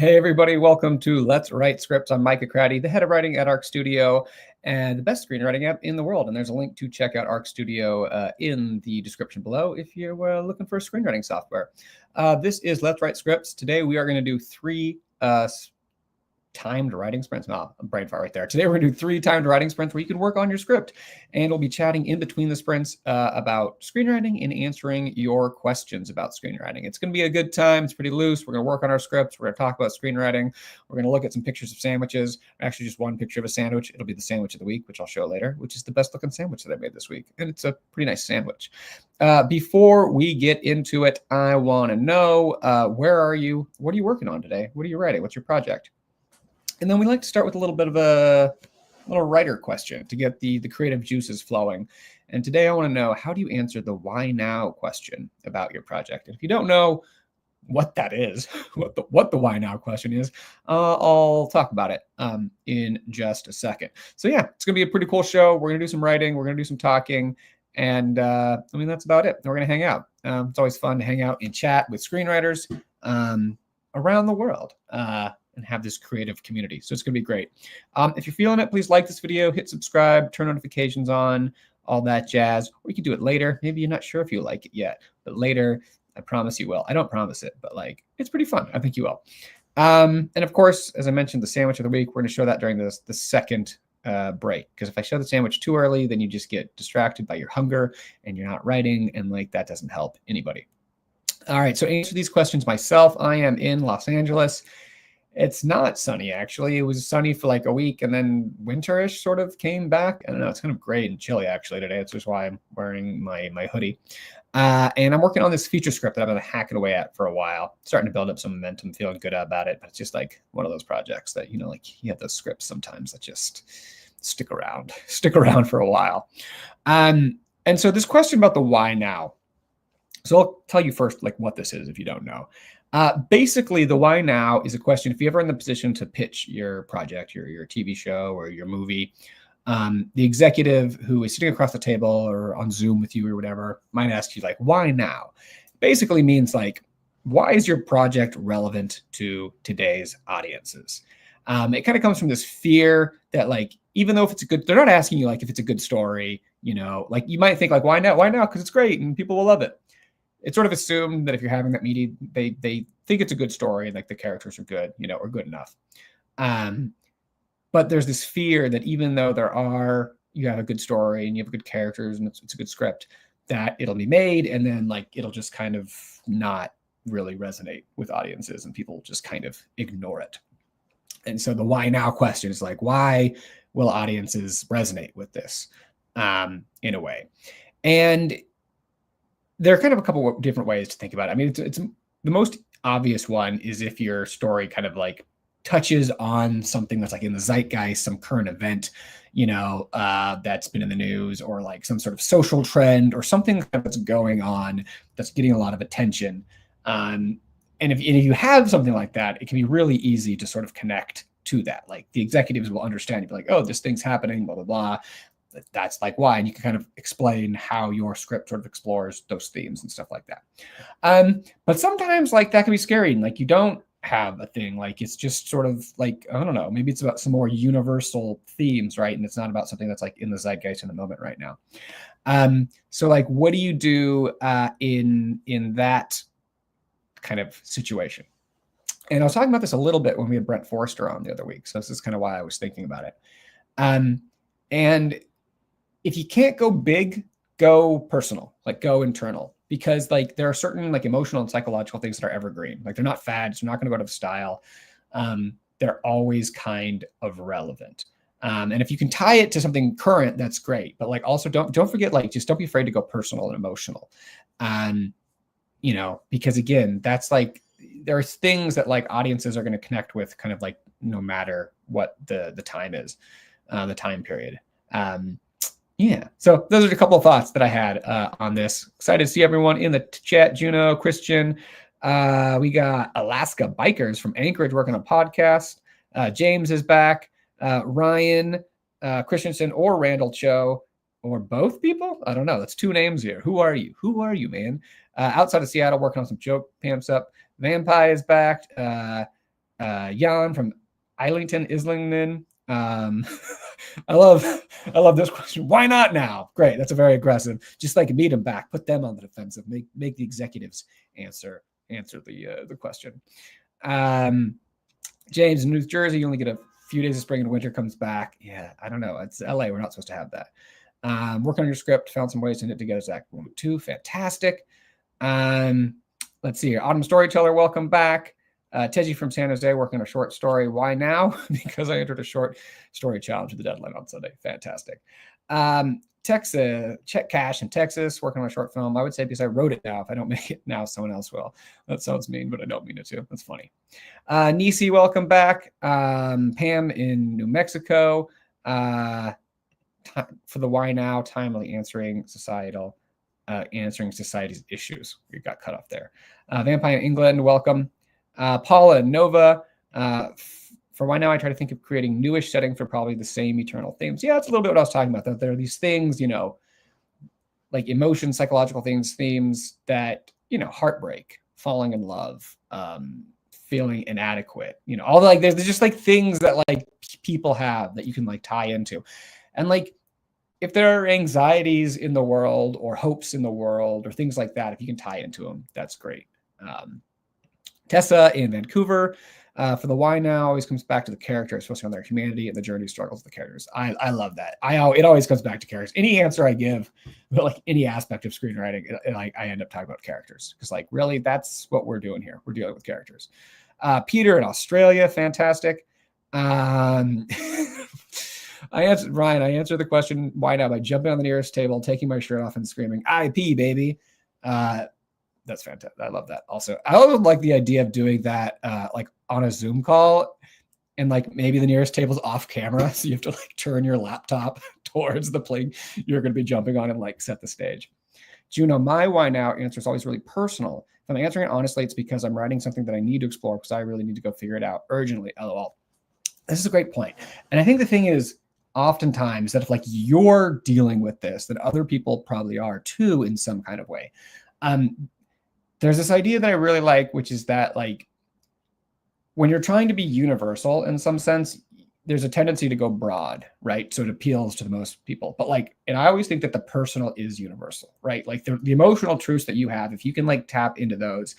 Hey everybody, welcome to Let's Write Scripts. I'm Micah Craddy, the head of writing at Arc Studio and the best screenwriting app in the world. And there's a link to check out Arc Studio in the description below if you're looking for screenwriting software. This is Let's Write Scripts. Today we are going to do three timed writing sprints. No, I'm brain fart right there. Today we're going to do 3 timed writing sprints where you can work on your script, and we'll be chatting in between the sprints about screenwriting and answering your questions about screenwriting. It's going to be a good time. It's pretty loose. We're going to work on our scripts. We're going to talk about screenwriting. We're going to look at some pictures of sandwiches. Actually, just one picture of a sandwich. It'll be the sandwich of the week, which I'll show later, which is the best looking sandwich that I made this week. And it's a pretty nice sandwich. Before we get into it, I want to know, where are you? What are you working on today? What are you writing? What's your project? And then we like to start with a little bit of a little writer question to get the creative juices flowing. And today I want to know, how do you answer the why now question about your project? And if you don't know what that is, what the why now question is, I'll talk about it in just a second. So yeah, it's going to be a pretty cool show. We're going to do some writing. We're going to do some talking. And I mean, that's about it. We're going to hang out. It's always fun to hang out and chat with screenwriters around the world. And have this creative community. So it's going to be great. If you're feeling it, please like this video, hit subscribe, turn notifications on, all that jazz. Or you can do it later. Maybe you're not sure if you like it yet, but later, I promise you will. I don't promise it, but like, it's pretty fun. I think you will. And of course, as I mentioned, the sandwich of the week, we're going to show that during the second break. Because if I show the sandwich too early, then you just get distracted by your hunger and you're not writing. And like, that doesn't help anybody. All right, so answer these questions myself. I am in Los Angeles. It's not sunny, actually. It was sunny for like a week, and then winterish sort of came back. I don't know. It's kind of gray and chilly, actually, today. That's just why I'm wearing my hoodie. And I'm working on this feature script that I've been hacking away at for a while, starting to build up some momentum, feeling good about it. But it's just like one of those projects that, you know, like you have those scripts sometimes that just stick around for a while. And so this question about the why now. So I'll tell you first, like, what this is if you don't know. Basically, the why now is a question. If you're ever in the position to pitch your project, your TV show or your movie, the executive who is sitting across the table or on Zoom with you or whatever might ask you, like, why now? Basically means like, why is your project relevant to today's audiences? It kind of comes from this fear that, like, even though if it's a good, they're not asking you like if it's a good story, you know, like you might think like, why now? Why now? Because it's great and people will love it. It's sort of assumed that if you're having that meeting, they think it's a good story and like the characters are good, you know, or good enough. But there's this fear that even though you have a good story and you have good characters and it's a good script, that it'll be made and then like it'll just kind of not really resonate with audiences and people just kind of ignore it. And so the why now question is like, why will audiences resonate with this in a way? And there are kind of a couple of different ways to think about it. I mean, it's the most obvious one is if your story kind of like touches on something that's like in the zeitgeist, some current event, you know, that's been in the news, or like some sort of social trend or something that's going on that's getting a lot of attention. And if you have something like that, it can be really easy to sort of connect to that. Like the executives will understand. You'll be like, oh, this thing's happening, blah, blah, blah. That's like why, and you can kind of explain how your script sort of explores those themes and stuff like that. But sometimes like that can be scary, and like you don't have a thing, like it's just sort of like, I don't know, maybe it's about some more universal themes, right? And it's not about something that's like in the zeitgeist in the moment right now. So like, what do you do in that kind of situation? And I was talking about this a little bit when we had Brent Forrester on the other week, so this is kind of why I was thinking about it. And if you can't go big, go personal, like go internal, because like there are certain like emotional and psychological things that are evergreen. Like they're not fads. They're not going to go out of style. They're always kind of relevant. And if you can tie it to something current, that's great. But like also don't forget, like, just don't be afraid to go personal and emotional. You know, because again, that's like, there are things that like audiences are going to connect with kind of like no matter what the time is, the time period. Yeah, so those are a couple of thoughts that I had on this. Excited to see everyone in the chat. Juno, Christian, we got Alaska Bikers from Anchorage working on a podcast. James is back. Ryan Christensen or Randall Cho, or both people? I don't know. That's 2 names here. Who are you? Who are you, man? Outside of Seattle, working on some joke pamps up. Vampire is back. Jan from Islington. I love this question. Why not now? Great. That's a very aggressive. Just like meet them back, put them on the defensive, make the executives answer the question. James in New Jersey, you only get a few days of spring and winter, comes back. Yeah, I don't know. It's LA. We're not supposed to have that. Working on your script, found some ways to knit together Zach 1 2. Fantastic. Let's see here. Autumn Storyteller, welcome back. Teji from San Jose, working on a short story. Why now? Because I entered a short story challenge with the deadline on Sunday. Fantastic. Texas, Check Cash in Texas, working on a short film. I would say because I wrote it now. If I don't make it now, someone else will. That sounds mean, but I don't mean it to. That's funny. Nisi, welcome back. Pam in New Mexico. For the why now, timely answering society's issues. We got cut off there. Vampire in England, welcome. Paula Nova, for why now I try to think of creating newish setting for probably the same eternal themes. Yeah, that's a little bit what I was talking about. That there are these things, like emotion, psychological themes that, heartbreak, falling in love, feeling inadequate, all the, like, there's just like things that like people have that you can like tie into. And like, if there are anxieties in the world or hopes in the world or things like that, if you can tie into them, that's great. Tessa in Vancouver, for the why now always comes back to the characters, focusing on their humanity and the journey struggles of the characters. I love that. It always comes back to characters. Any answer I give, but like any aspect of screenwriting, I end up talking about characters because like really that's what we're doing here. We're dealing with characters. Peter in Australia, fantastic. I answered the question why now by jumping on the nearest table, taking my shirt off and screaming IP baby. That's fantastic. I love that. Also, I also like the idea of doing that like on a Zoom call, and like maybe the nearest table's off camera, so you have to like turn your laptop towards the plane you're going to be jumping on and like set the stage. Juno, my why now answer is always really personal. If I'm answering it honestly, it's because I'm writing something that I need to explore because I really need to go figure it out urgently. LOL. This is a great point. And I think the thing is, oftentimes that if like you're dealing with this, then other people probably are too in some kind of way. There's this idea that I really like, which is that like when you're trying to be universal in some sense, there's a tendency to go broad, right? So it appeals to the most people. But like, and I always think that the personal is universal, right? Like the emotional truths that you have, if you can like tap into those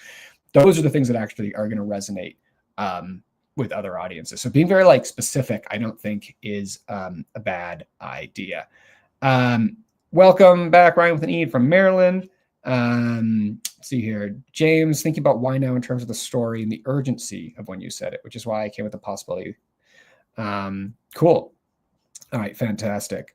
are the things that actually are going to resonate with other audiences. So being very like specific, I don't think is a bad idea. Welcome back, Ryan with an E from Maryland. Let's see here. James, thinking about why now in terms of the story and the urgency of when you said it, which is why I came with the possibility. Cool. All right, fantastic.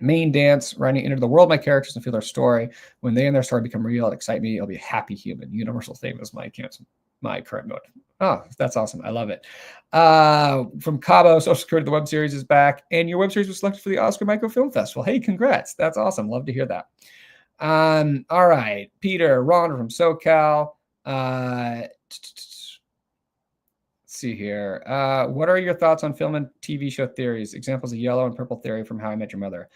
Main dance, writing into the world my characters and feel their story. When they and their story become real, it excite me. I'll be a happy human. Universal theme is my current mode. Oh, that's awesome. I love it. From Cabo, Social Security, the web series is back, and your web series was selected for the Oscar Microfilm Festival. Hey, congrats. That's awesome. Love to hear that. All right, Peter, Ron from SoCal. Let's see here. What are your thoughts on film and TV show theories? Examples of yellow and purple theory from How I Met Your Mother.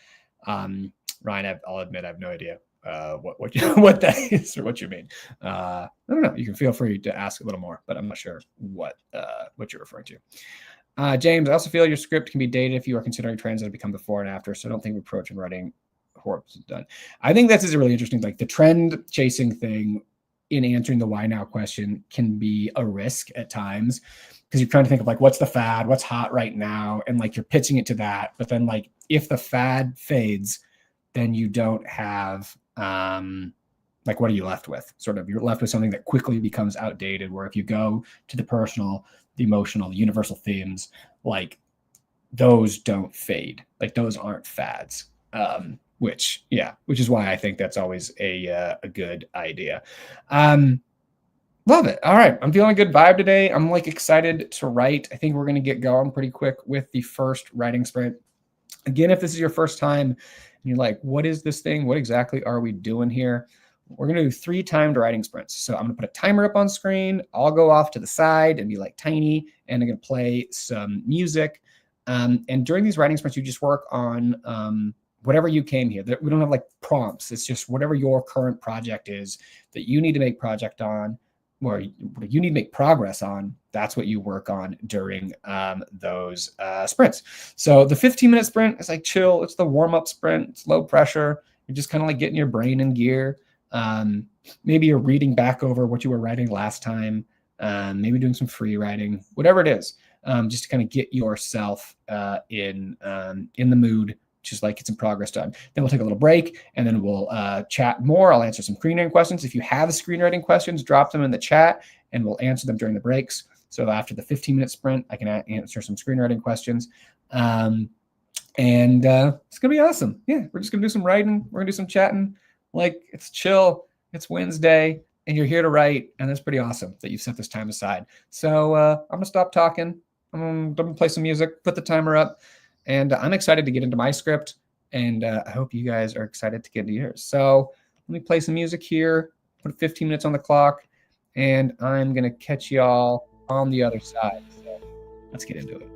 Ryan, I'll admit I have no idea what that is or what you mean. I don't know. You can feel free to ask a little more, but I'm not sure what you're referring to. James, I also feel your script can be dated if you are considering trends that have become before and after. So I don't think approach in writing horror is done. I think this is really interesting. Like the trend chasing thing in answering the why now question can be a risk at times because you're trying to think of like what's the fad, what's hot right now, and like you're pitching it to that. But then like if the fad fades, then you don't have like what are you left with? Sort of you're left with something that quickly becomes outdated. Where if you go to the personal, the emotional, the universal themes, like those don't fade. Like those aren't fads. Which is why I think that's always a good idea. Love it. All right. I'm feeling a good vibe today. I'm like excited to write. I think we're going to get going pretty quick with the first writing sprint. Again, if this is your first time and you're like, what is this thing? What exactly are we doing here? We're going to do 3 timed writing sprints. So I'm going to put a timer up on screen. I'll go off to the side and be like tiny, and I'm going to play some music. And during these writing sprints, you just work on whatever you came here. We don't have like prompts. It's just whatever your current project is that you need to make project on. where you need to make progress on, that's what you work on during those sprints. So the 15-minute sprint is like chill. It's the warm-up sprint. It's low pressure. You're just kind of like getting your brain in gear. Maybe you're reading back over what you were writing last time. Maybe doing some free writing, whatever it is, just to kind of get yourself in the mood, just like get some progress done. Then we'll take a little break, and then we'll chat more. I'll answer some screenwriting questions. If you have screenwriting questions, drop them in the chat, and we'll answer them during the breaks. So after the 15-minute sprint, I can answer some screenwriting questions. And it's going to be awesome. Yeah, we're just going to do some writing. We're going to do some chatting. Like, it's chill. It's Wednesday, and you're here to write, and that's pretty awesome that you've set this time aside. So I'm going to stop talking. I'm going to play some music, put the timer up, and I'm excited to get into my script, and I hope you guys are excited to get into yours. So let me play some music here, put 15 minutes on the clock, and I'm going to catch y'all on the other side. So let's get into it.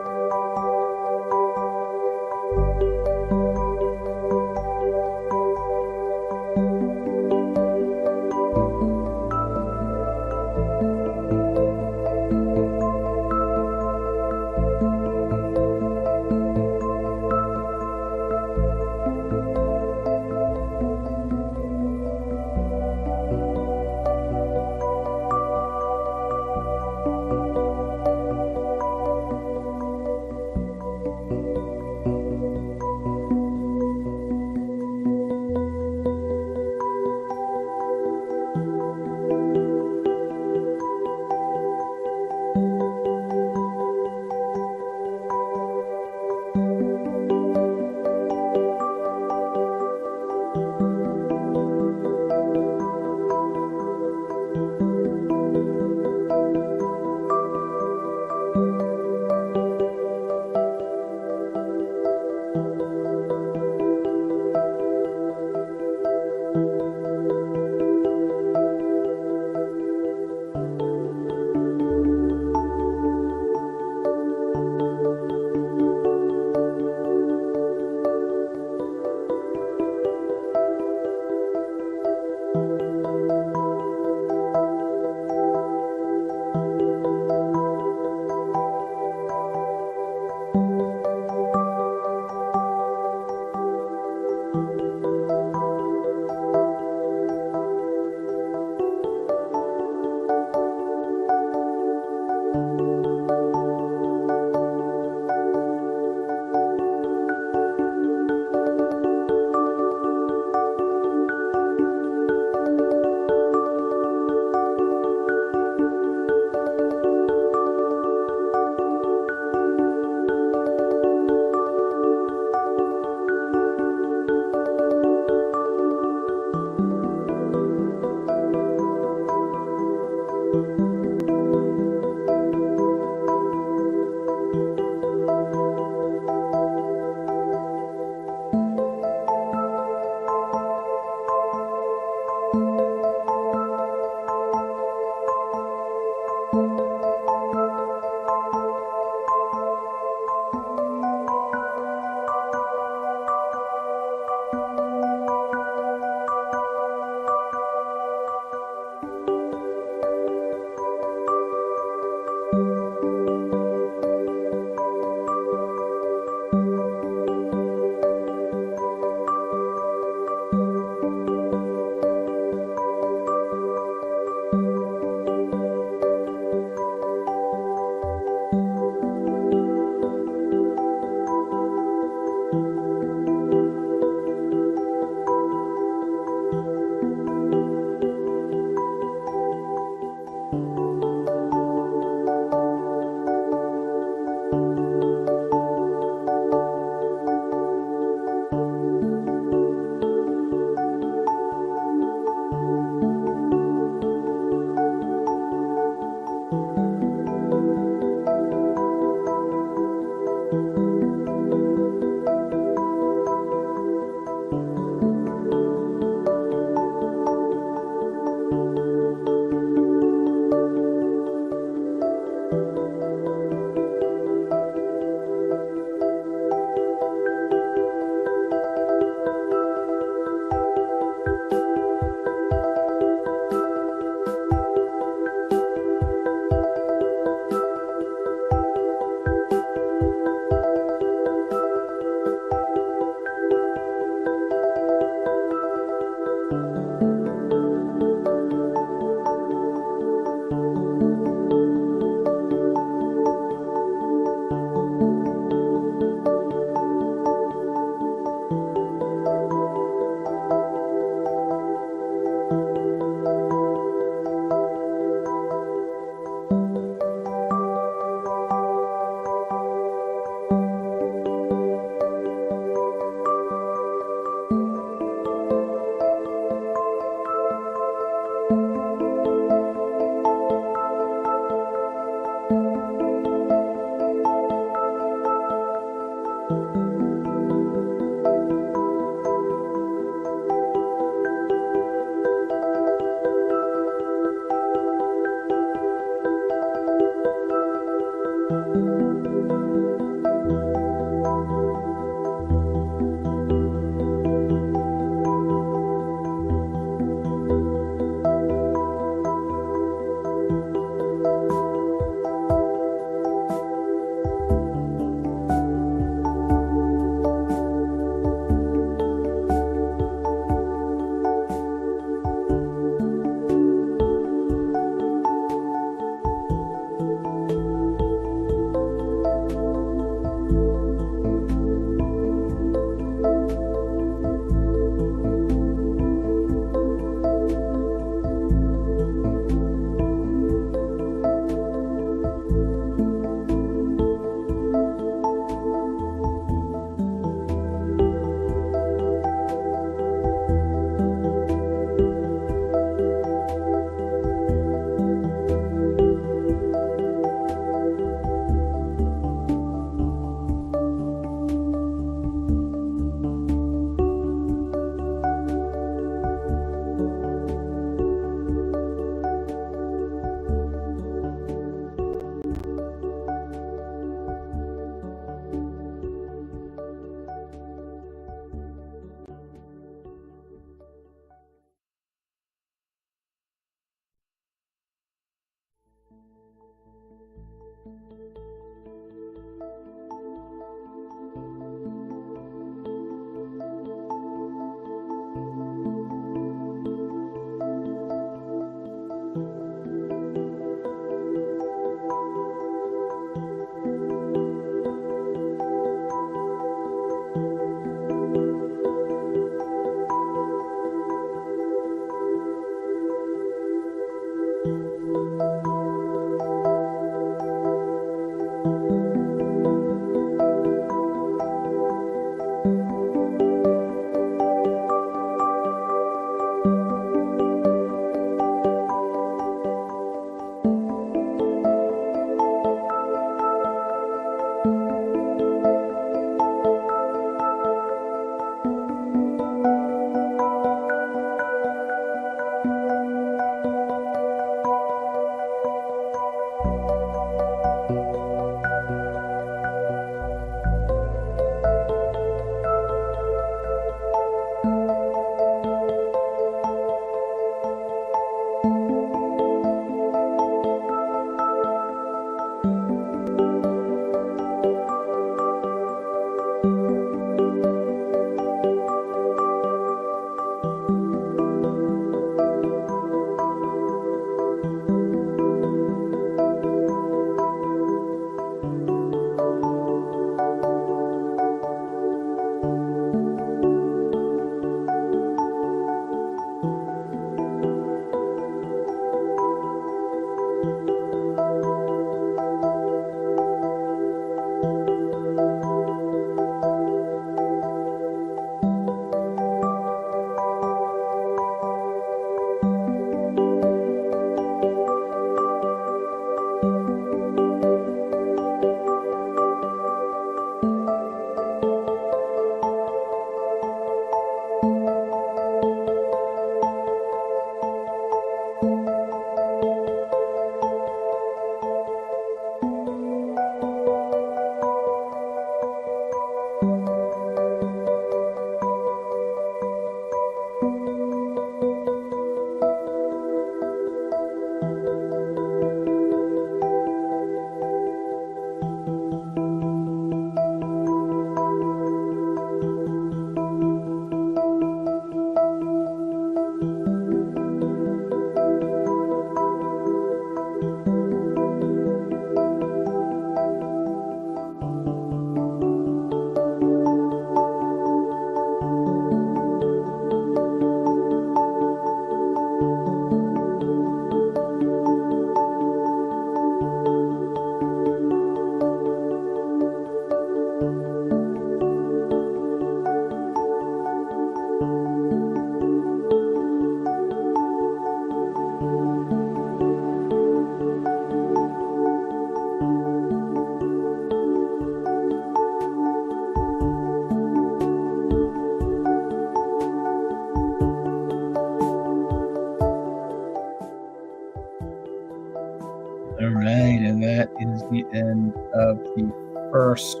the end of the first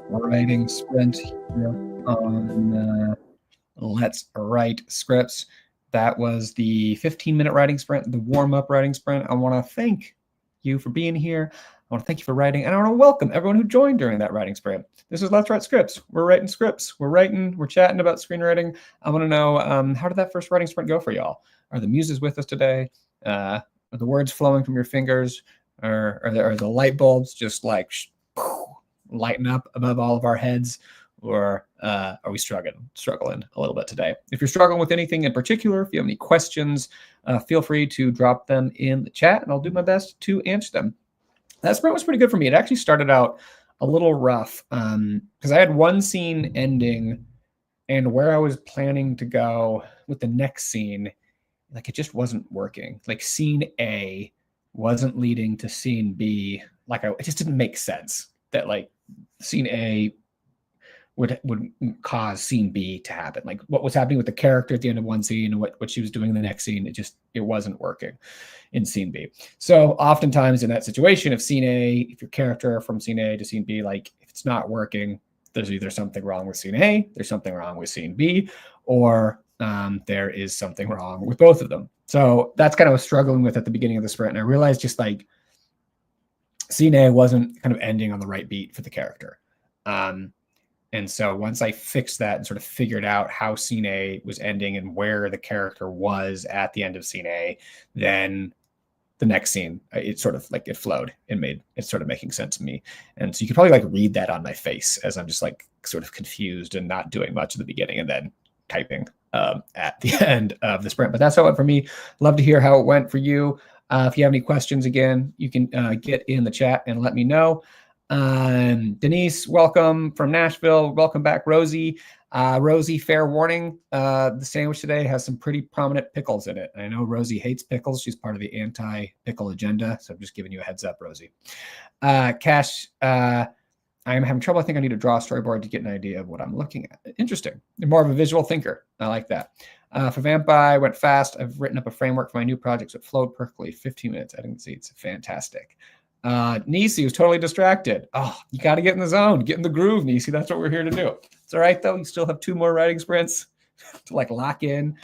writing sprint here on Let's Write Scripts. That was the 15-minute writing sprint, the warm-up writing sprint. I want to thank you for being here. I want to thank you for writing, and I want to welcome everyone who joined during that writing sprint. This is Let's Write Scripts. We're writing scripts. We're chatting about screenwriting. I want to know, how did that first writing sprint go for y'all? Are the muses with us today? Are the words flowing from your fingers? Are the light bulbs just like lighting up above all of our heads? Or are we struggling a little bit today? If you're struggling with anything in particular, if you have any questions, feel free to drop them in the chat, and I'll do my best to answer them. That sprint was pretty good for me. It actually started out a little rough because I had one scene ending, and where I was planning to go with the next scene, like it just wasn't working. Like scene A wasn't leading to scene B. It just didn't make sense that like scene A would cause scene B to happen. Like what was happening with the character at the end of one scene and what she was doing in the next scene, it wasn't working in scene B. So oftentimes in that situation, if your character from scene A to scene B, like if it's not working, there's either something wrong with scene A, there's something wrong with scene B, or there is something wrong with both of them. So that's kind of what I was struggling with at the beginning of the sprint. And I realized just like scene A wasn't kind of ending on the right beat for the character. And so once I fixed that and sort of figured out how scene A was ending and where the character was at the end of scene A, then the next scene, it sort of like it flowed and it started making sense to me. And so you could probably like read that on my face as I'm just like sort of confused and not doing much at the beginning and then typing at the end of the sprint. But that's how it went for me. Love to hear how it went for you. If you have any questions, again, you can get in the chat and let me know. Denise, welcome from Nashville. Welcome back, Rosie. Rosie, fair warning, the sandwich today has some pretty prominent pickles in it. I know Rosie hates pickles. She's part of the anti-pickle agenda. So I'm just giving you a heads up, Rosie. Cash, I'm having trouble. I think I need to draw a storyboard to get an idea of what I'm looking at. Interesting. You're more of a visual thinker. I like that. For Vampi, went fast. I've written up a framework for my new project, so it flowed perfectly. 15 minutes. I didn't see it's fantastic. Nisi was totally distracted. Oh, you got to get in the zone, get in the groove, Nisi. That's what we're here to do. It's all right, though. You still have 2 more writing sprints to like lock in.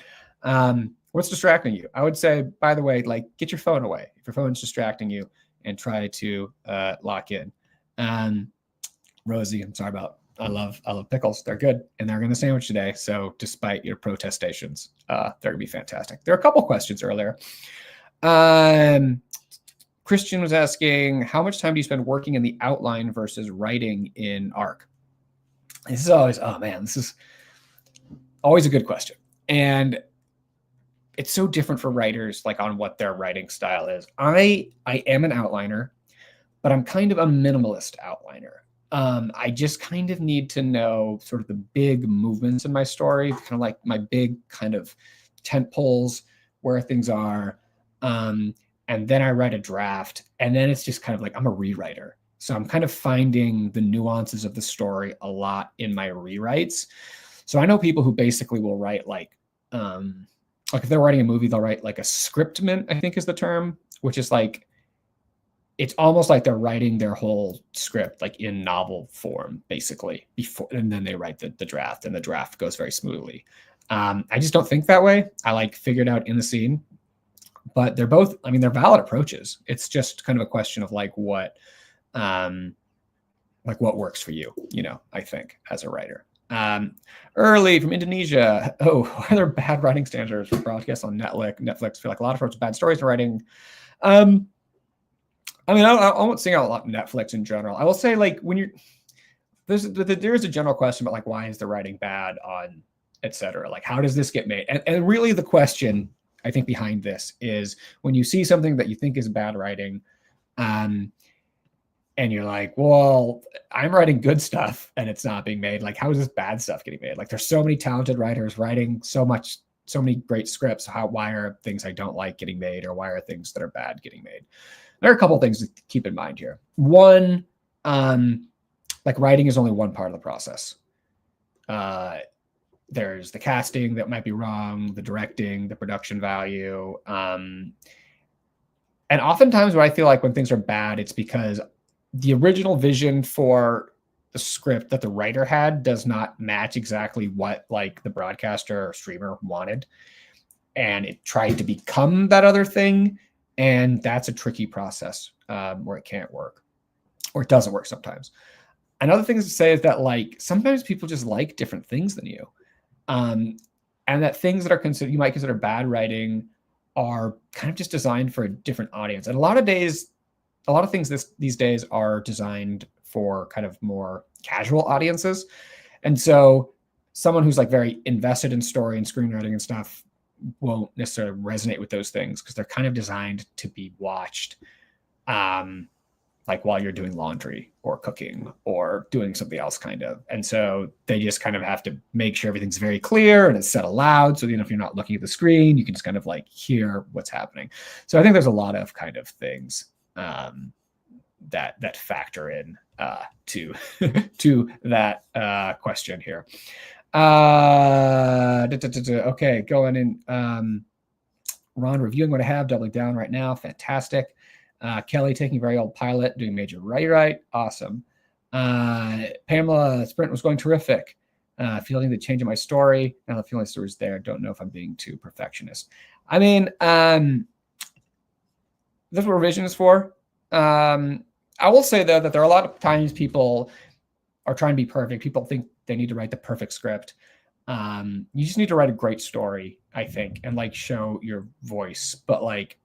What's distracting you? I would say, by the way, like get your phone away if your phone's distracting you and try to lock in. Rosie, I'm sorry about. I love pickles. They're good, and they're in the sandwich today. So despite your protestations, they're gonna be fantastic. There are a couple questions earlier. Christian was asking, how much time do you spend working in the outline versus writing in ARC? This is always, this is always a good question. And it's so different for writers, like on what their writing style is. I am an outliner, but I'm kind of a minimalist outliner. I just kind of need to know sort of the big movements in my story, kind of like my big kind of tent poles, where things are. And then I write a draft, and then it's just kind of like I'm a rewriter. So I'm kind of finding the nuances of the story a lot in my rewrites. So I know people who basically will write like if they're writing a movie, they'll write like a scriptment, I think is the term, which is like, it's almost like they're writing their whole script like in novel form, basically, before, and then they write the draft, and the draft goes very smoothly. I just don't think that way. I like figure it out in the scene. But they're both, I mean, they're valid approaches. It's just kind of a question of like what works for you, I think, as a writer. Early from Indonesia. Oh, are there bad writing standards for broadcasts on Netflix? I feel like a lot of folks have bad stories in writing. I won't sing out a lot Netflix in general. I will say, like, when there is a general question about like, why is the writing bad on, et cetera? Like, how does this get made? And really the question, I think, behind this is when you see something that you think is bad writing, and you're like, well, I'm writing good stuff and it's not being made. Like, how is this bad stuff getting made? Like, there's so many talented writers writing so many great scripts. Why are things I don't like getting made, or why are things that are bad getting made? There are a couple of things to keep in mind here. One, like writing is only one part of the process. There's the casting that might be wrong, the directing, the production value. And oftentimes what I feel like when things are bad, it's because the original vision for the script that the writer had does not match exactly what like the broadcaster or streamer wanted. And it tried to become that other thing. And that's a tricky process where it can't work or it doesn't work sometimes. Another thing to say is that like sometimes people just like different things than you. And that things that are considered you might consider bad writing are kind of just designed for a different audience. And a lot of things these days are designed for kind of more casual audiences. And so someone who's like very invested in story and screenwriting and stuff won't necessarily resonate with those things because they're kind of designed to be watched like while you're doing laundry or cooking or doing something else kind of. And so they just kind of have to make sure everything's very clear and it's said aloud. So, if you're not looking at the screen, you can just kind of like hear what's happening. So I think there's a lot of kind of things that factor in to to that question here. Okay, going in. Ron, reviewing what I have, doubling down right now. Fantastic. Kelly taking very old pilot, doing major rewrite. Awesome. Pamela, sprint was going terrific. Feeling the change in my story. Now the feeling story's there. Don't know if I'm being too perfectionist. I mean, that's what revision is for. I will say though that there are a lot of times people are trying to be perfect. People think they need to write the perfect script. You just need to write a great story, I think, and like show your voice. But like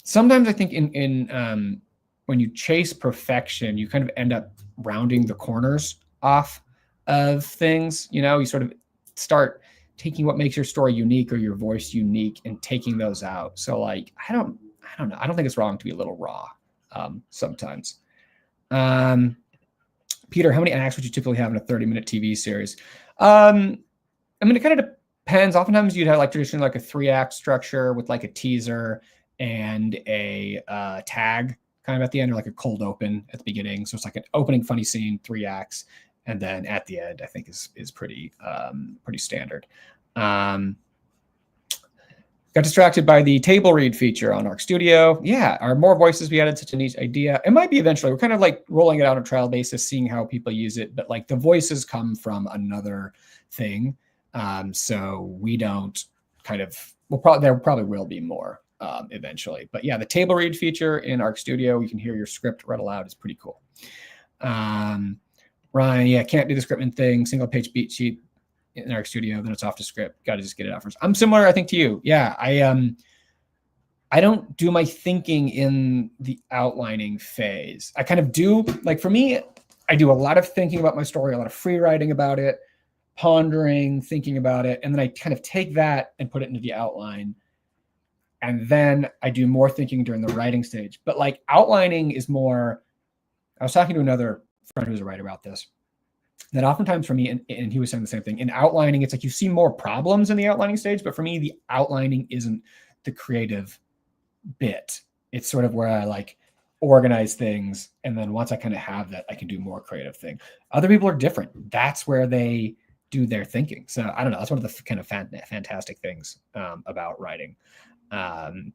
sometimes I think in when you chase perfection, you kind of end up rounding the corners off of things. You sort of start taking what makes your story unique or your voice unique and taking those out. So like I don't know. I don't think it's wrong to be a little raw sometimes. Peter, how many acts would you typically have in a 30-minute TV series? I mean, it kind of depends. Oftentimes you'd have like traditionally like a 3-act structure with like a teaser and a tag kind of at the end, or like a cold open at the beginning. So it's like an opening funny scene, 3 acts, and then at the end, I think is pretty standard. Got distracted by the table read feature on Arc Studio. Yeah, are more voices we added such a neat idea? It might be eventually. We're kind of like rolling it out on a trial basis, seeing how people use it. But like the voices come from another thing, so we don't kind of. There probably will be more eventually. But yeah, the table read feature in Arc Studio, you can hear your script read aloud. Is pretty cool. Ryan, yeah, can't do the scriptman thing. Single page beat sheet in Arc Studio, then it's off to script. Got to just get it out first. I'm similar, I think, to you. Yeah, I don't do my thinking in the outlining phase. I kind of do, like for me, I do a lot of thinking about my story, a lot of free writing about it, pondering, thinking about it, and then I kind of take that and put it into the outline. And then I do more thinking during the writing stage. But like outlining is more, I was talking to another friend who's a writer about this, that oftentimes for me, and he was saying the same thing, in outlining, it's like you see more problems in the outlining stage, but for me, the outlining isn't the creative bit. It's sort of where I like organize things. And then once I kind of have that, I can do more creative thing. Other people are different. That's where they do their thinking. So I don't know. That's one of the kind of fantastic things about writing. Vomit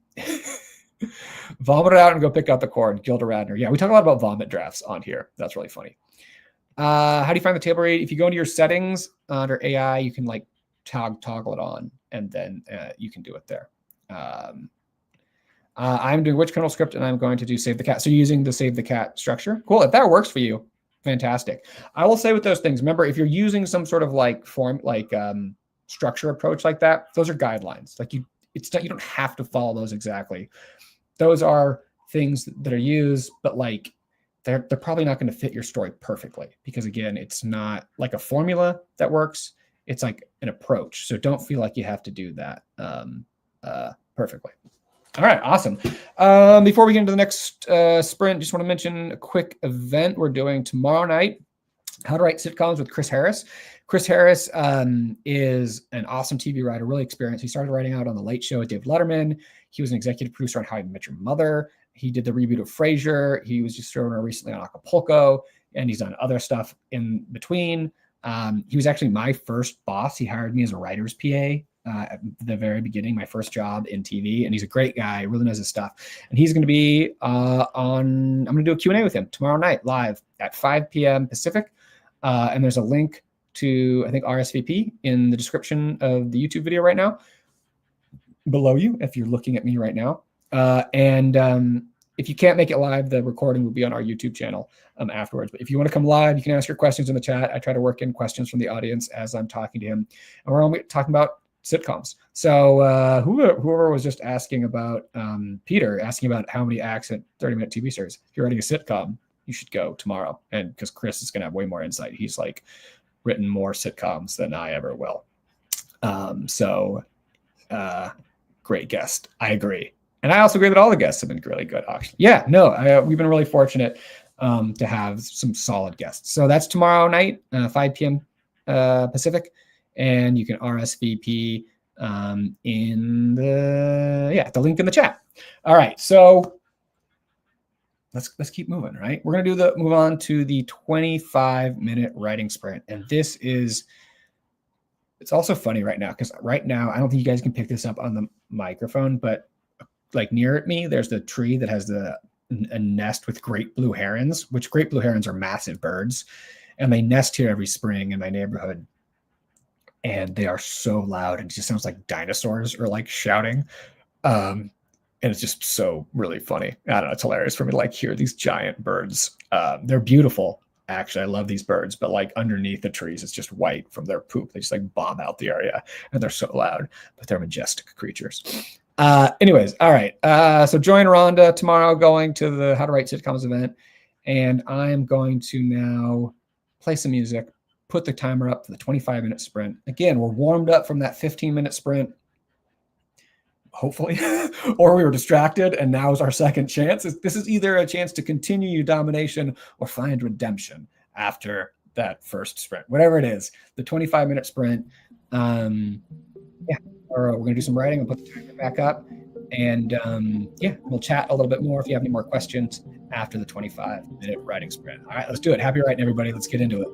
it out and go pick out the cord. Gilda Radner. Yeah, we talk a lot about vomit drafts on here. That's really funny. How do you find the table read? If you go into your settings under AI, you can like toggle it on, and then you can do it there. I'm doing Witch Kennel script, and I'm going to do Save the Cat. So you're using the Save the Cat structure. Cool. If that works for you, fantastic. I will say with those things, remember, if you're using some sort of like structure approach like that, those are guidelines. Like you don't have to follow those exactly. Those are things that are used, but like they're probably not going to fit your story perfectly, because again, it's not like a formula that works. It's like an approach. So don't feel like you have to do that perfectly. All right, awesome. Before we get into the next sprint, just want to mention a quick event we're doing tomorrow night. How to Write Sitcoms with Chris Harris. Chris Harris is an awesome TV writer, really experienced. He started writing out on The Late Show with David Letterman. He was an executive producer on How I Met Your Mother. He did the reboot of Frasier. He was just showrunner recently on Acapulco, and he's done other stuff in between. He was actually my first boss. He hired me as a writer's PA at the very beginning, my first job in TV, and he's a great guy, really knows his stuff. And he's going to be I'm going to do a Q&A with him tomorrow night live at 5 p.m. Pacific. And there's a link to, I think, RSVP in the description of the YouTube video right now, below you, if you're looking at me right now. If you can't make it live, the recording will be on our YouTube channel afterwards. But if you want to come live, you can ask your questions in the chat. I try to work in questions from the audience as I'm talking to him. And we're only talking about sitcoms. So whoever was just asking about, Peter, asking about how many acts in 30-minute TV series. If you're writing a sitcom, you should go tomorrow. And because Chris is going to have way more insight. He's like written more sitcoms than I ever will. Great guest. I agree. And I also agree that all the guests have been really good, actually. Yeah, no, we've been really fortunate to have some solid guests. So that's tomorrow night, 5 p.m. Pacific. And you can RSVP in the link in the chat. All right, so let's keep moving, right? We're gonna move on to the 25-minute writing sprint. And this is, it's also funny right now, because right now, I don't think you guys can pick this up on the microphone, but like near me, there's the tree that has a nest with great blue herons, which great blue herons are massive birds. And they nest here every spring in my neighborhood. And they are so loud. It just sounds like dinosaurs are like shouting. And it's just so really funny. I don't know. It's hilarious for me to like hear these giant birds. They're beautiful. Actually, I love these birds, but like underneath the trees, it's just white from their poop. They just like bomb out the area and they're so loud, but they're majestic creatures. Anyways, all right. So join Rhonda tomorrow going to the How to Write Sitcoms event. And I'm going to now play some music, put the timer up for the 25-minute sprint. Again, we're warmed up from that 15-minute sprint, hopefully, or we were distracted, and now is our second chance. This is either a chance to continue your domination or find redemption after that first sprint. Whatever it is, the 25-minute sprint, we're going to do some writing and put the timer back up. And we'll chat a little bit more if you have any more questions after the 25-minute writing sprint. All right, let's do it. Happy writing, everybody. Let's get into it.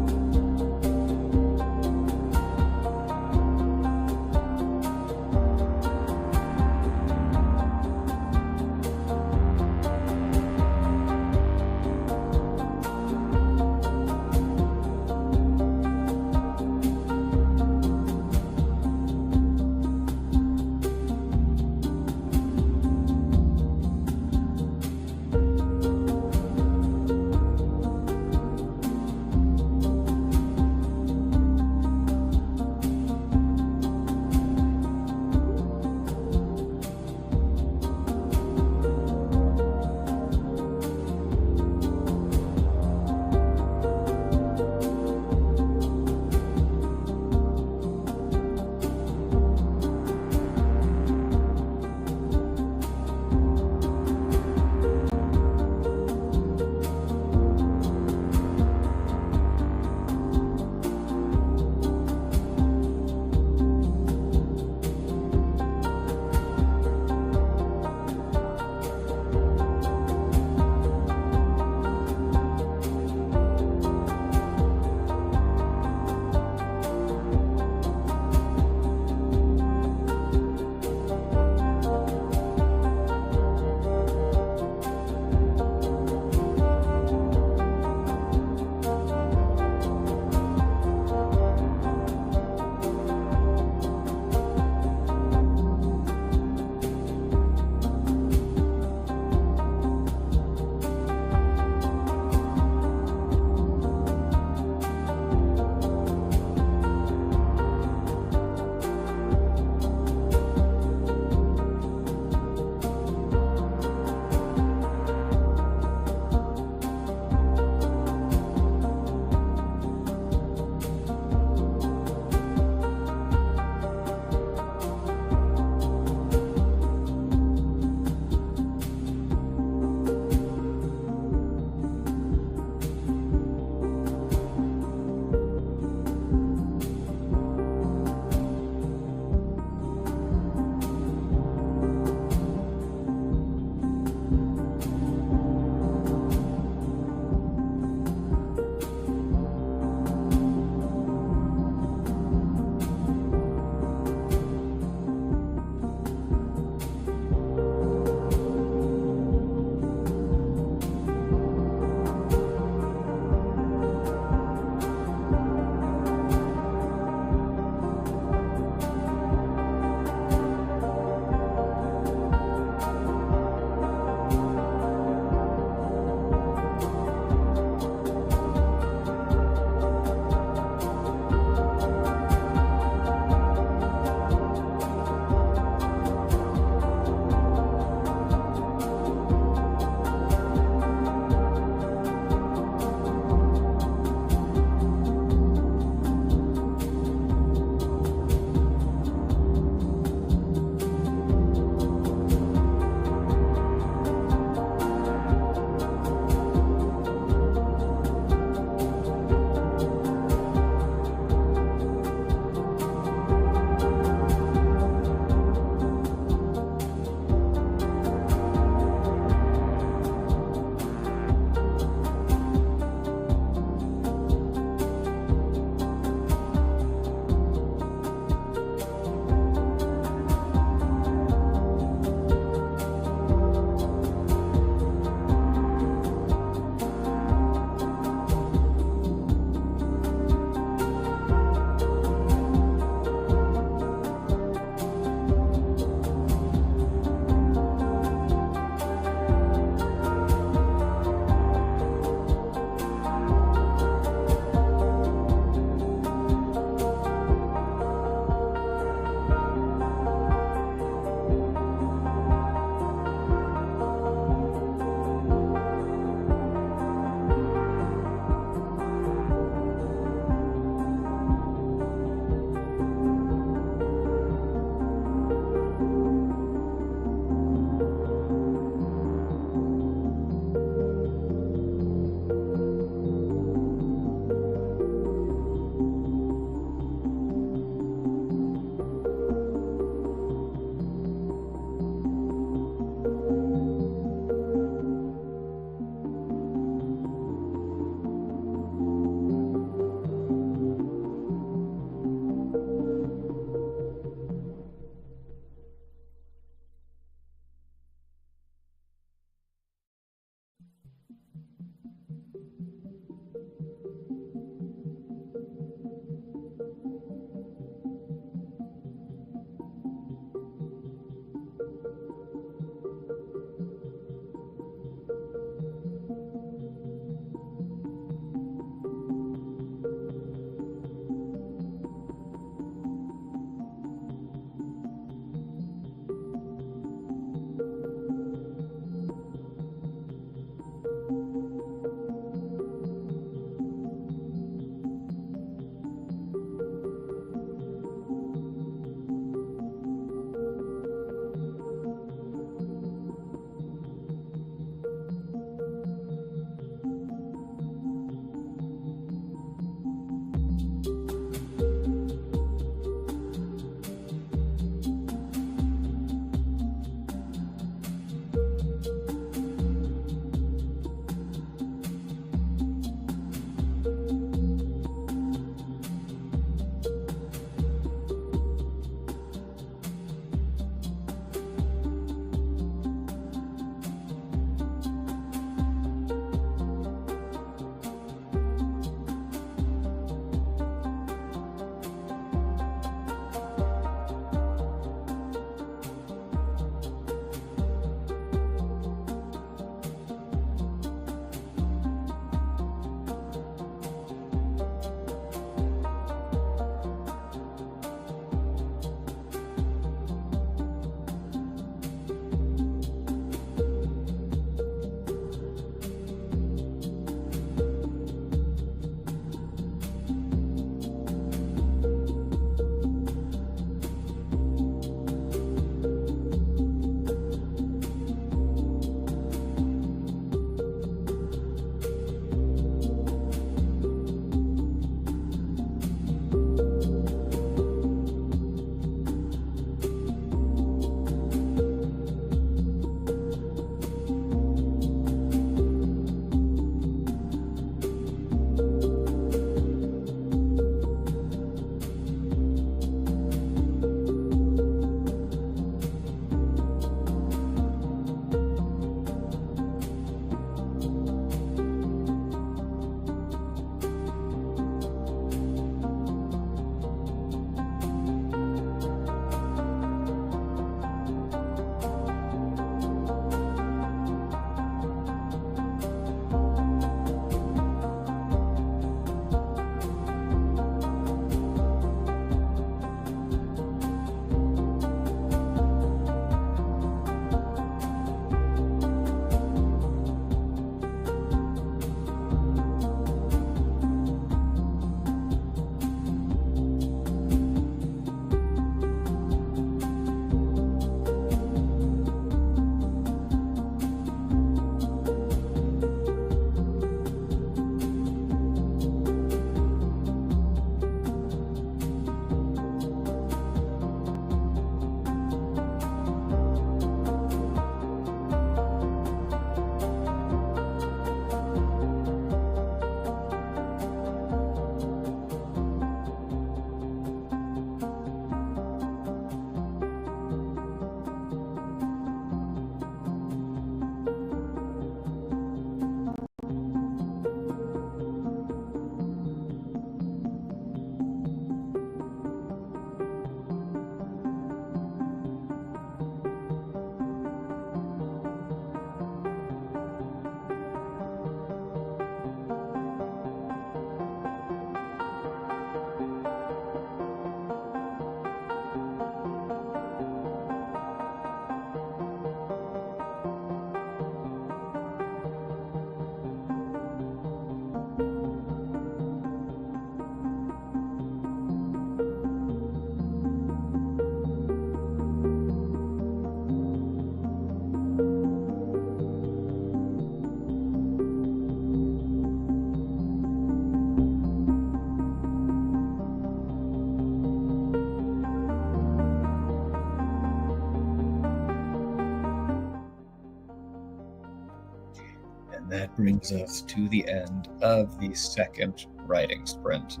brings us to the end of the second writing sprint,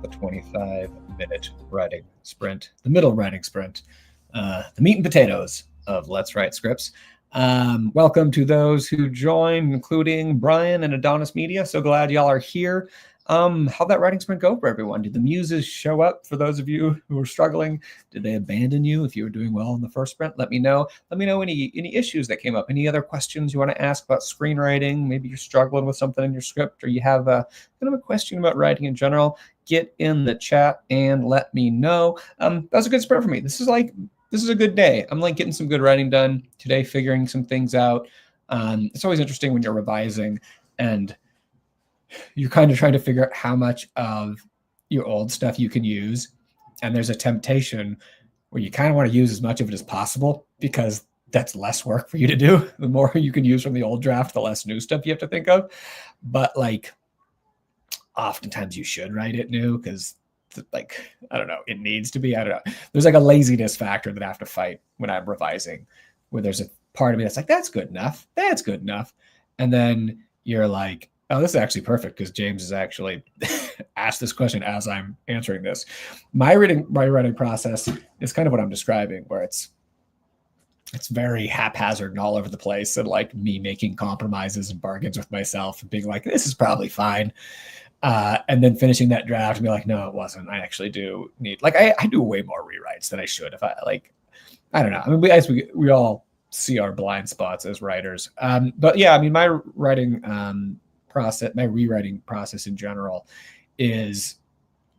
the 25-minute writing sprint, the middle writing sprint, the meat and potatoes of Let's Write Scripts. Welcome to those who joined, including Brian and Adonis Media. So glad y'all are here. How'd that writing sprint go for everyone? Did the muses show up for those of you who are struggling? Did they abandon you if you were doing well in the first sprint? Let me know. Let me know any issues that came up, any other questions you want to ask about screenwriting. Maybe you're struggling with something in your script, or you have kind of a question about writing in general. Get in the chat and let me know. That was a good sprint for me. This is a good day. I'm like getting some good writing done today, figuring some things out. It's always interesting when you're revising and you're kind of trying to figure out how much of your old stuff you can use. And there's a temptation where you kind of want to use as much of it as possible because that's less work for you to do. The more you can use from the old draft, the less new stuff you have to think of. But like, oftentimes you should write it new because like, I don't know, it needs to be, I don't know. There's like a laziness factor that I have to fight when I'm revising, where there's a part of me that's like, that's good enough. That's good enough. And then you're like, oh, this is actually perfect because James has actually asked this question as I'm answering this. My writing process is kind of what I'm describing, where it's very haphazard and all over the place, and like me making compromises and bargains with myself and being like, this is probably fine. And then finishing that draft and be like, no, it wasn't. I actually do need, like, I do way more rewrites than I should. If I don't know. I mean, we all see our blind spots as writers. But yeah, I mean, my writing process, my rewriting process in general is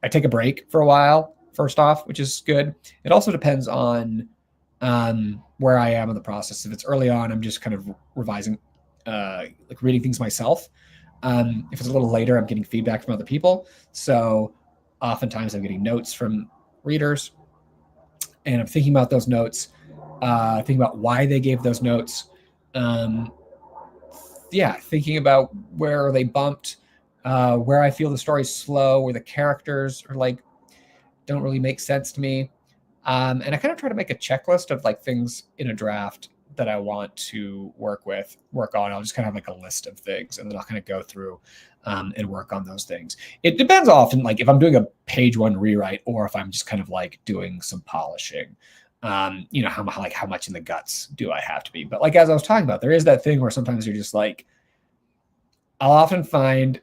I take a break for a while, first off, which is good. It also depends on where I am in the process. If it's early on, I'm just kind of revising, like reading things myself. If it's a little later, I'm getting feedback from other people. So oftentimes I'm getting notes from readers and I'm thinking about those notes, thinking about why they gave those notes. Thinking about where they bumped, where I feel the story's slow, where the characters are like, don't really make sense to me. And I kind of try to make a checklist of like things in a draft that I want to work on. I'll just kind of have like a list of things, and then I'll kind of go through and work on those things. It depends often, like if I'm doing a page one rewrite or if I'm just kind of like doing some polishing. How much in the guts do I have to be? But like, as I was talking about, there is that thing where sometimes you're just like, I'll often find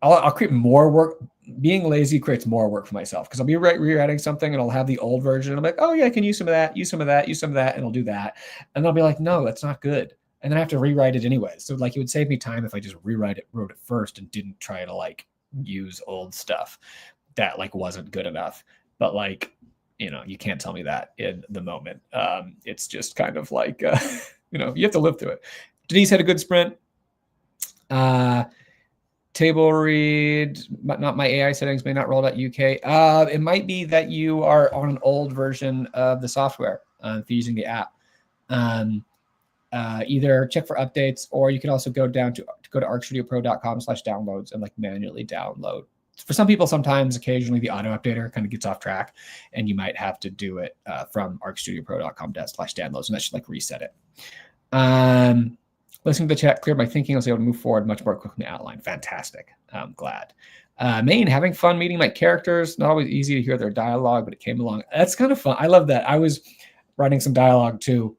I'll create more work. Being lazy creates more work for myself because I'll be rewriting something and I'll have the old version. And I'm like, oh yeah, I can use some of that, use some of that, use some of that, and I'll do that. And I'll be like, no, that's not good. And then I have to rewrite it anyway. So like, it would save me time if I just wrote it first and didn't try to like use old stuff that like wasn't good enough. But like, you can't tell me that in the moment. It's just kind of like, you have to live through it. Denise had a good sprint. Table read, not my AI settings may not roll out UK. It might be that you are on an old version of the software if you're using the app. Either check for updates, or you can also go to arcstudiopro.com/downloads and like manually download. For some people, sometimes occasionally the auto updater kind of gets off track, and you might have to do it from arcstudiopro.com/downloads, and that should like reset it. Listening to the chat cleared my thinking. I was able to move forward much more quickly in the outline. Fantastic. I'm glad. Maine, having fun meeting my characters. Not always easy to hear their dialogue, but it came along. That's kind of fun. I love that. I was writing some dialogue too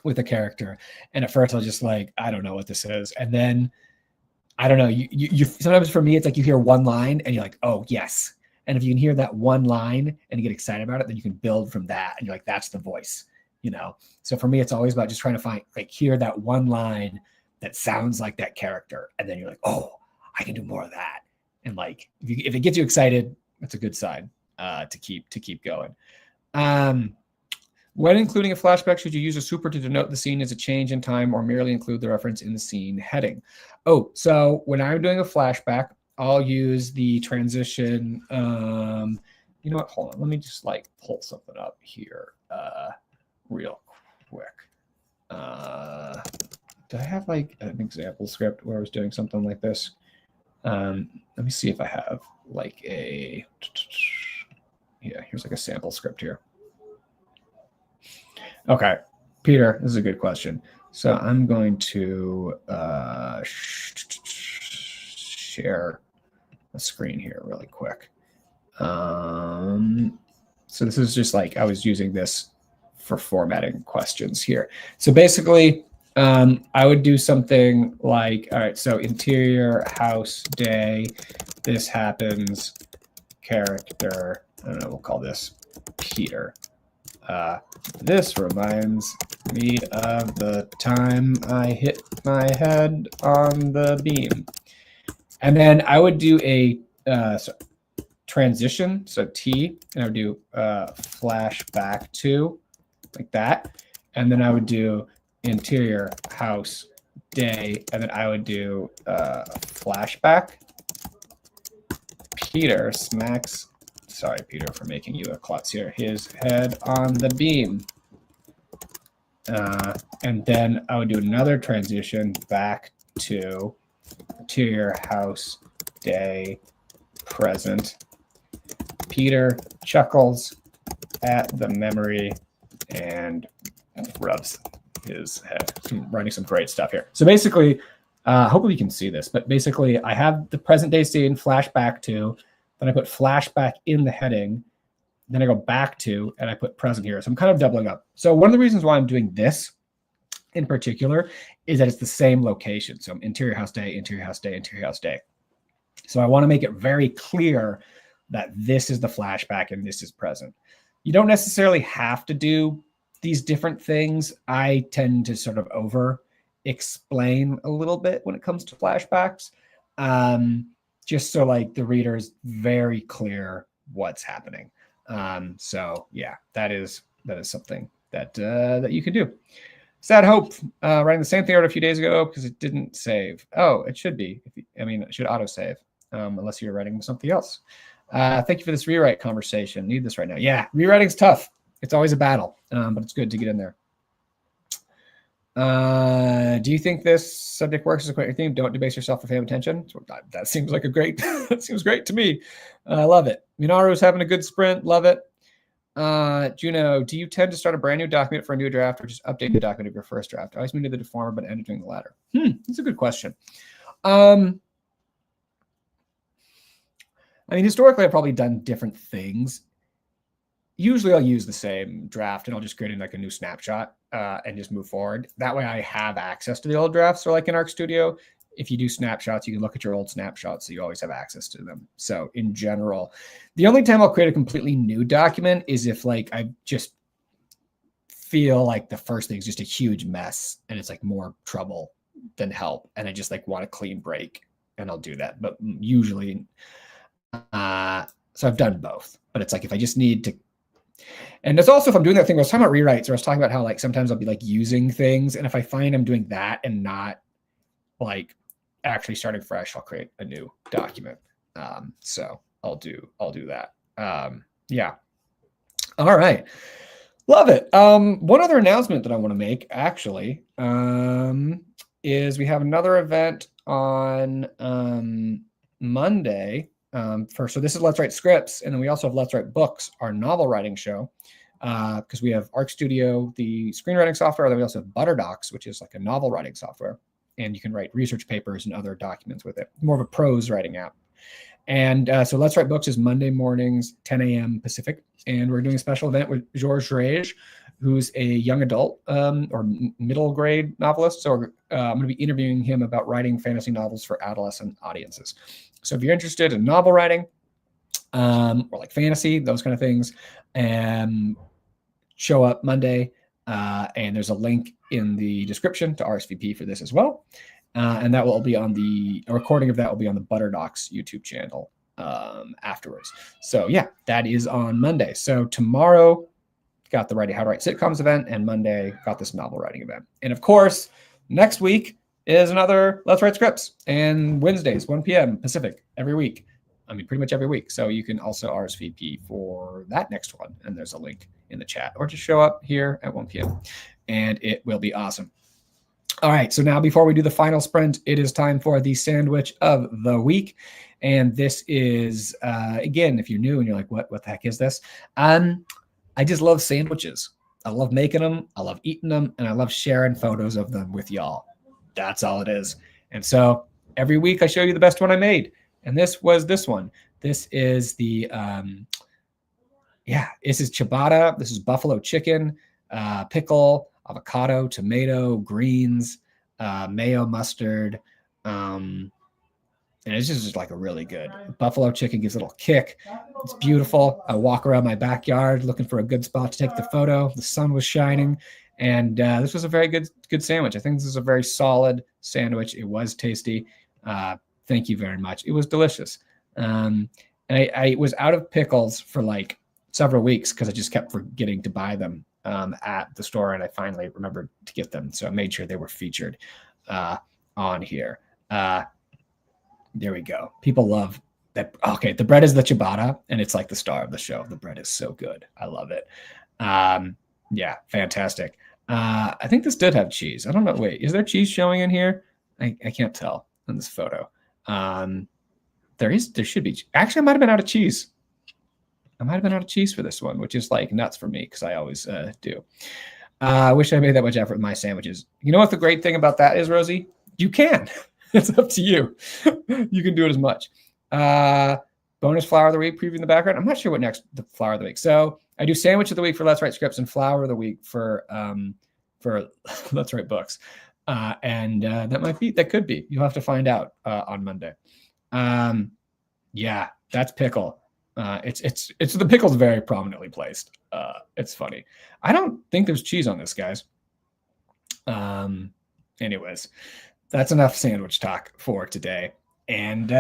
with a character, and at first I was just like, I don't know what this is. And then, I don't know, you sometimes for me, it's like you hear one line and you're like, oh, yes. And if you can hear that one line and you get excited about it, then you can build from that. And you're like, that's the voice. So for me, it's always about just trying to hear that one line that sounds like that character. And then you're like, oh, I can do more of that. And like, if it gets you excited, that's a good sign to keep going. When including a flashback, should you use a super to denote the scene as a change in time or merely include the reference in the scene heading? Oh, so when I'm doing a flashback, I'll use the transition. You know what? Hold on. Let me just like pull something up here. Real quick. Do I have like an example script where I was doing something like this? Let me see if I have like here's like a sample script here. Okay, Peter, this is a good question. So I'm going to share a screen here really quick. So this is just like I was using this for formatting questions here. So basically, I would do something like, all right, so interior house day, this happens, character, I don't know, we'll call this Peter. This reminds me of the time I hit my head on the beam. And then I would do a transition, so T, and I would do flashback to, like that. And then I would do interior house day, and then I would do flashback. Peter smacks, sorry, Peter, for making you a klutz here, his head on the beam. And then I would do another transition back to interior house day present. Peter chuckles at the memory and rubs his head. I'm writing some great stuff here. So basically, hopefully you can see this, but basically I have the present day scene flashback to, then I put flashback in the heading, then I go back to, and I put present here. So I'm kind of doubling up. So one of the reasons why I'm doing this in particular is that it's the same location. So interior house day, interior house day, interior house day. So I want to make it very clear that this is the flashback and this is present. You don't necessarily have to do these different things. I tend to sort of over explain a little bit when it comes to flashbacks, just so like the reader is very clear what's happening. So yeah, that is something that that you can do. Sad Hope, writing the same thing I wrote a few days ago because it didn't save. Oh, it should be. It should auto save, unless you're writing something else. Thank you for this rewrite conversation. Need this right now. Yeah, rewriting's tough. It's always a battle, but it's good to get in there. Do you think this subject works as a quick theme? Don't debase yourself for fame attention. That seems like a great, that seems great to me. I love it. Minaru's having a good sprint. Love it. Juno, do you tend to start a brand new document for a new draft or just update the document of your first draft? I always mean to the deformer, but end up doing the latter. That's a good question. Historically, I've probably done different things. Usually I'll use the same draft and I'll just create like a new snapshot and just move forward. That way I have access to the old drafts. So like in Arc Studio, if you do snapshots, you can look at your old snapshots. So you always have access to them. So in general, the only time I'll create a completely new document is if like I just feel like the first thing is just a huge mess and it's like more trouble than help. And I just like want a clean break and I'll do that. But usually, so I've done both, but it's like, if I just need to, and it's also, if I'm doing that thing, I was talking about rewrites, or I was talking about how like sometimes I'll be like using things. And if I find I'm doing that and not like actually starting fresh, I'll create a new document. So I'll do that. Yeah. All right. Love it. One other announcement that I want to make actually, is we have another event on, Monday. So this is Let's Write Scripts, and then we also have Let's Write Books, our novel writing show, because we have Arc Studio, the screenwriting software, then we also have ButterDocs, which is like a novel writing software, and you can write research papers and other documents with it, more of a prose writing app. And so Let's Write Books is Monday mornings, 10 a.m. Pacific, and we're doing a special event with Georges Rage, who's a young adult or middle grade novelist. So I'm going to be interviewing him about writing fantasy novels for adolescent audiences. So if you're interested in novel writing or like fantasy, those kind of things, show up Monday. And there's a link in the description to RSVP for this as well. And that will be on a recording of that will be on the ButterDocs YouTube channel afterwards. So yeah, that is on Monday. So tomorrow got the How to Write Sitcoms event, and Monday got this novel writing event. And of course, next week is another Let's Write Scripts, and Wednesdays, 1 p.m. Pacific every week. Pretty much every week. So you can also RSVP for that next one. And there's a link in the chat, or just show up here at 1 p.m. and it will be awesome. All right. So now before we do the final sprint, it is time for the sandwich of the week. And this is, again, if you're new and you're like, what the heck is this? I just love sandwiches. I love making them. I love eating them. And I love sharing photos of them with y'all. That's all it is. And so every week I show you the best one I made. And this was this one. This is the, this is ciabatta. This is buffalo chicken, pickle, avocado, tomato, greens, mayo, mustard. And it's just like a really good buffalo chicken. Gives a little kick. It's beautiful. I walk around my backyard looking for a good spot to take the photo. The sun was shining, and this was a very good sandwich. I think this is a very solid sandwich. It was tasty. Thank you very much. It was delicious. And I was out of pickles for like several weeks because I just kept forgetting to buy them at the store, and I finally remembered to get them. So I made sure they were featured on here. There we go. People love that. Okay, the bread is the ciabatta, and it's like the star of the show. The bread is so good. I love it. Yeah, fantastic. I think this did have cheese. I don't know. Wait, is there cheese showing in here? I can't tell in this photo. There should be. Actually, I might have been out of cheese. I might have been out of cheese for this one, which is like nuts for me because I always do. I wish I made that much effort in my sandwiches. You know what the great thing about that is, Rosie? You can. It's up to you. You can do it as much. Bonus flower of the week preview in the background. I'm not sure what next the flower of the week. So I do sandwich of the week for Let's Write Scripts and flower of the week for Let's Write Books. And that could be. You'll have to find out on Monday. Yeah, that's pickle. It's the pickle's very prominently placed. It's funny. I don't think there's cheese on this, guys. Anyways, that's enough sandwich talk for today. And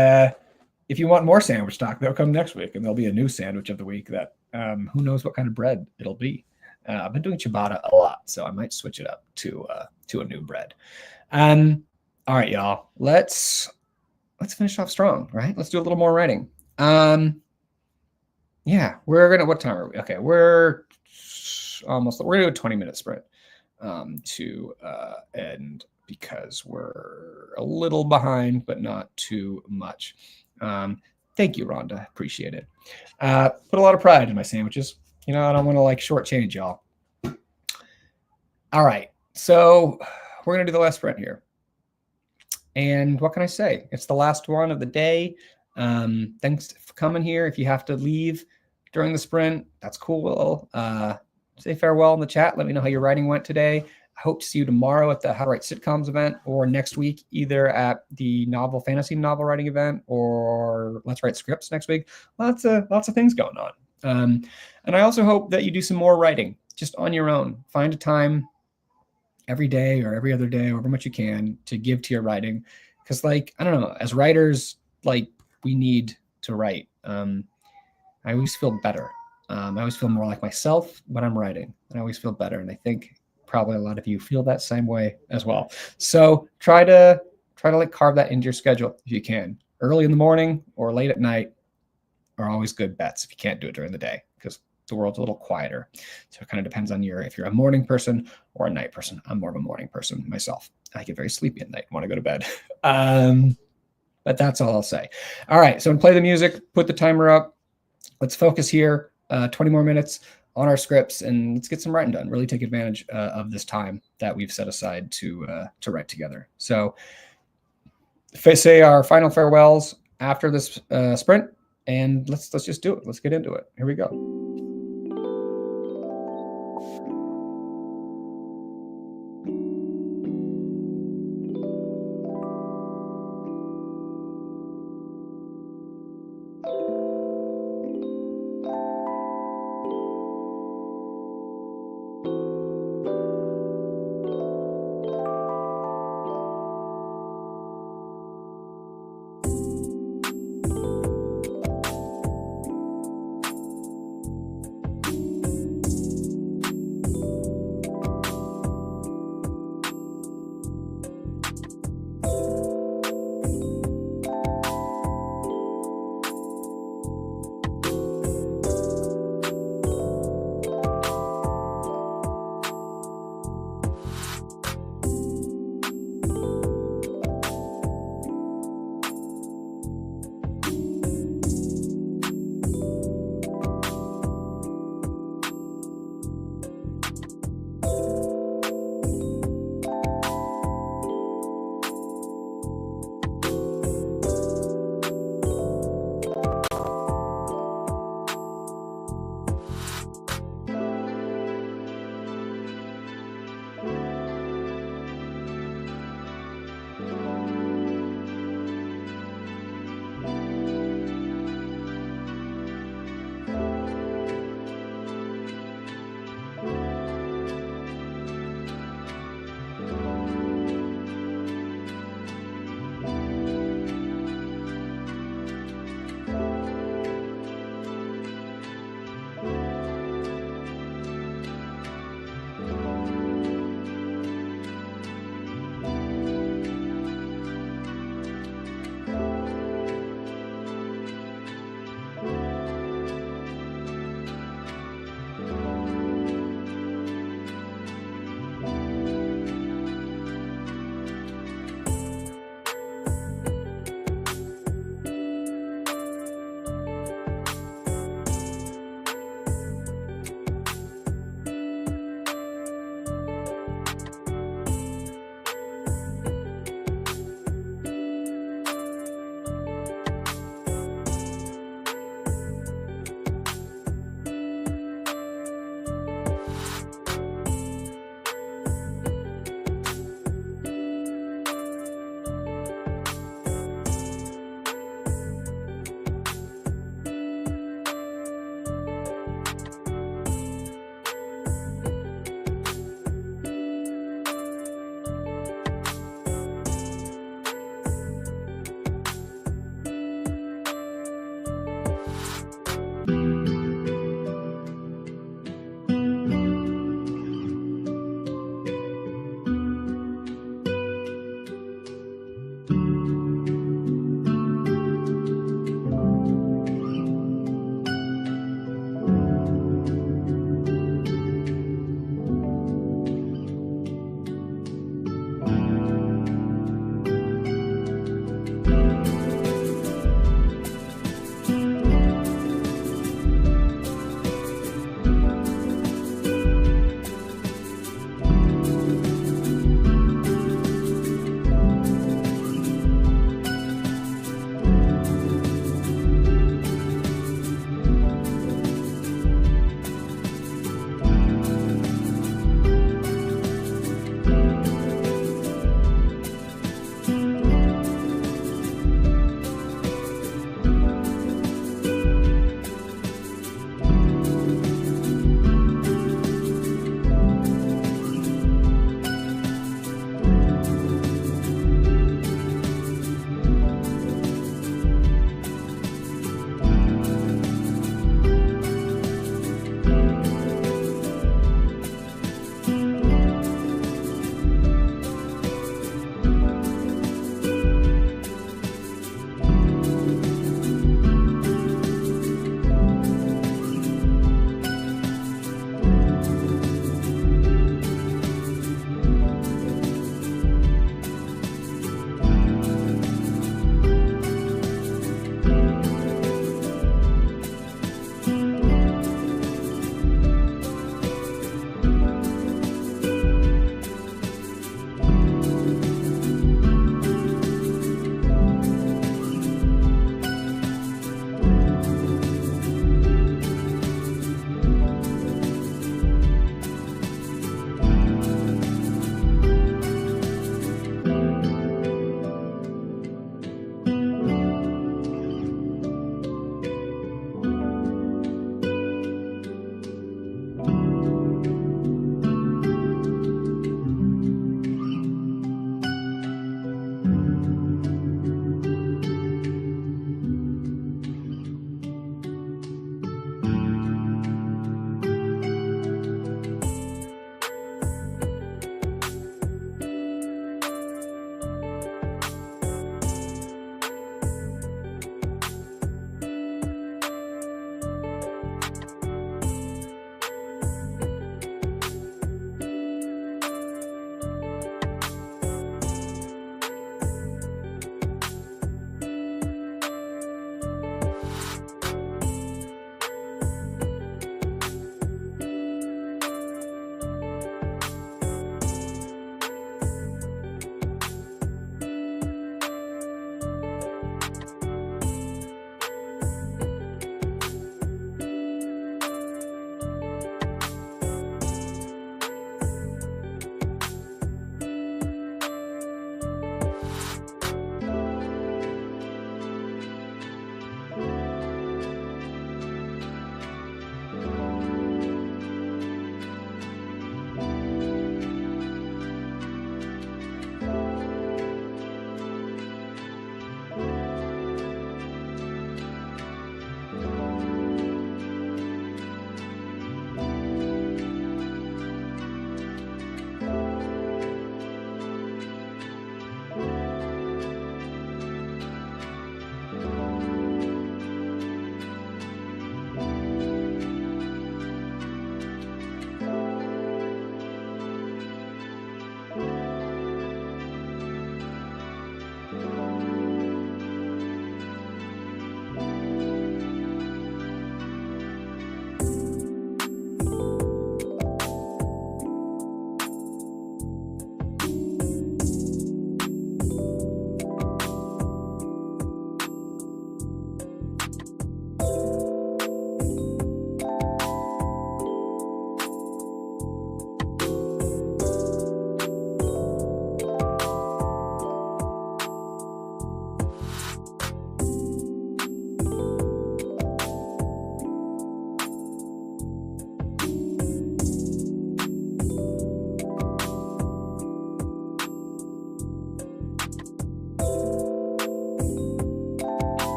if you want more sandwich talk, they'll come next week, and there'll be a new sandwich of the week that who knows what kind of bread it'll be. I've been doing ciabatta a lot, so I might switch it up to a new bread. All right, y'all. Let's finish off strong, right? Let's do a little more writing. Yeah, what time are we? Okay, we're gonna do a 20-minute sprint to end because we're a little behind, but not too much. Thank you, Rhonda. Appreciate it. Put a lot of pride in my sandwiches. You know, I don't want to like shortchange y'all. All right, so we're gonna do the last sprint here. And what can I say? It's the last one of the day. Thanks for coming here. If you have to leave during the sprint, that's cool. Say farewell in the chat. Let me know how your writing went today. I hope to see you tomorrow at the How to Write Sitcoms event, or next week, either at the fantasy novel writing event, or Let's Write Scripts next week. Lots of things going on. And I also hope that you do some more writing just on your own. Find a time every day or every other day, however much you can, to give to your writing. Because, like, I don't know, as writers, like, we need to write. I always feel better. I always feel more like myself when I'm writing. I always feel better. And I think probably a lot of you feel that same way as well. So try to like carve that into your schedule if you can. Early in the morning or late at night are always good bets if you can't do it during the day, because the world's a little quieter. So it kind of depends on if you're a morning person or a night person. I'm more of a morning person myself. I get very sleepy at night, want to go to bed. But that's all I'll say. All right, so play the music, put the timer up. Let's focus here, 20 more minutes on our scripts, and let's get some writing done. Really take advantage of this time that we've set aside to write together. So say our final farewells after this sprint, and let's just do it. Let's get into it. Here we go.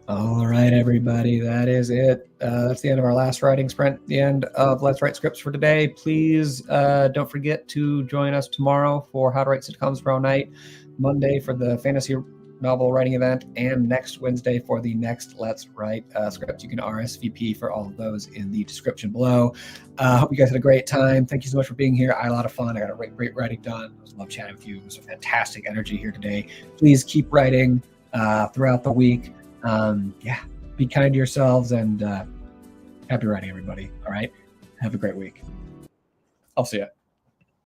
All right, everybody, that is it. That's the end of our last writing sprint, the end of Let's Write Scripts for today. Please don't forget to join us tomorrow for How to Write Sitcoms for All Night, Monday for the fantasy novel writing event, and next Wednesday for the next Let's Write script. You can RSVP for all of those in the description below. Hope you guys had a great time. Thank you so much for being here. I had a lot of fun. I got a great writing done. I love chatting with you. It was a fantastic energy here today. Please keep writing throughout the week. Be kind to yourselves, and happy writing, everybody. All right, have a great week. I'll see you.